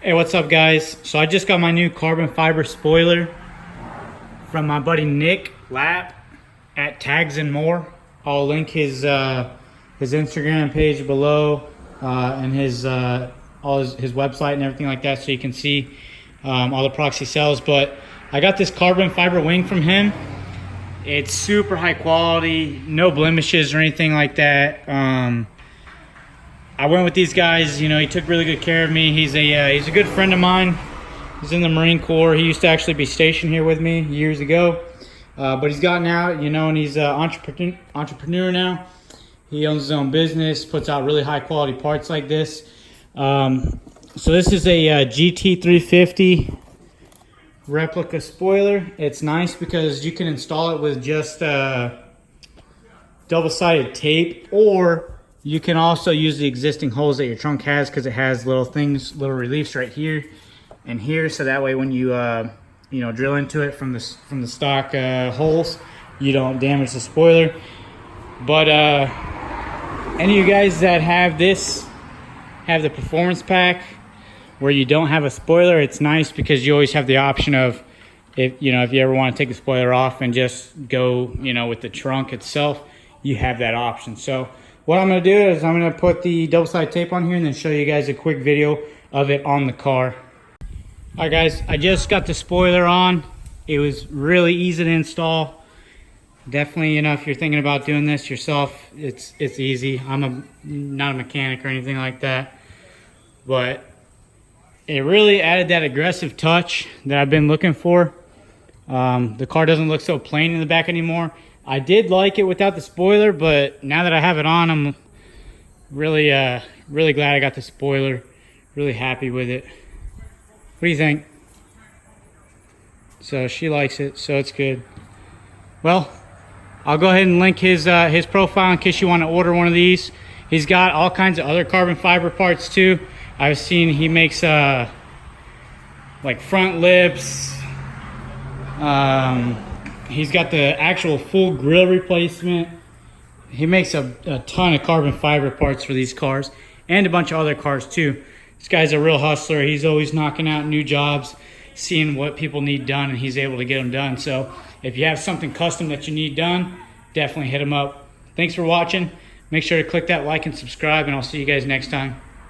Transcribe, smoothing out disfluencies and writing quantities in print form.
Hey, what's up guys? So I just got my new carbon fiber spoiler from my buddy Nick Lapp at Tags and More. I'll link his Instagram page below and his website and everything like that, so you can see all the products he sells. But I got this carbon fiber wing from him. It's super high quality, no blemishes or anything like that. I went with these guys. You know, he took really good care of me. He's a good friend of mine. He's in the Marine Corps. He used to actually be stationed here with me years ago, but he's gotten out, you know, and he's an entrepreneur now. He owns his own business, puts out really high quality parts like this. So this is a GT350 replica spoiler. It's nice because you can install it with just double-sided tape, or you can also use the existing holes that your trunk has, because it has little reliefs right here and here, so that way when you you know, drill into it from the stock holes, you don't damage the spoiler. But any of you guys that have this, have the performance pack where you don't have a spoiler, it's nice because you always have the option of, if you ever want to take the spoiler off and just go, you know, with the trunk itself, you have that option. So what I'm going to do is I'm going to put the double-sided tape on here and then show you guys a quick video of it on the car. All right guys, I just got the spoiler on. It was really easy to install. Definitely, you know, if you're thinking about doing this yourself, it's easy. I'm not a mechanic or anything like that, but it really added that aggressive touch that I've been looking for. The car doesn't look so plain in the back anymore. I did like it without the spoiler, but now that I have it on, I'm really really glad I got the spoiler. Really happy with it. What do you think? So she likes it, so it's good. Well, I'll go ahead and link his profile in case you want to order one of these. He's got all kinds of other carbon fiber parts too. I've seen he makes like front lips. He's got the actual full grill replacement. He makes a ton of carbon fiber parts for these cars and a bunch of other cars too. This guy's a real hustler. He's always knocking out new jobs, seeing what people need done, and he's able to get them done. So if you have something custom that you need done, definitely hit him up. Thanks for watching. Make sure to click that like and subscribe, and I'll see you guys next time.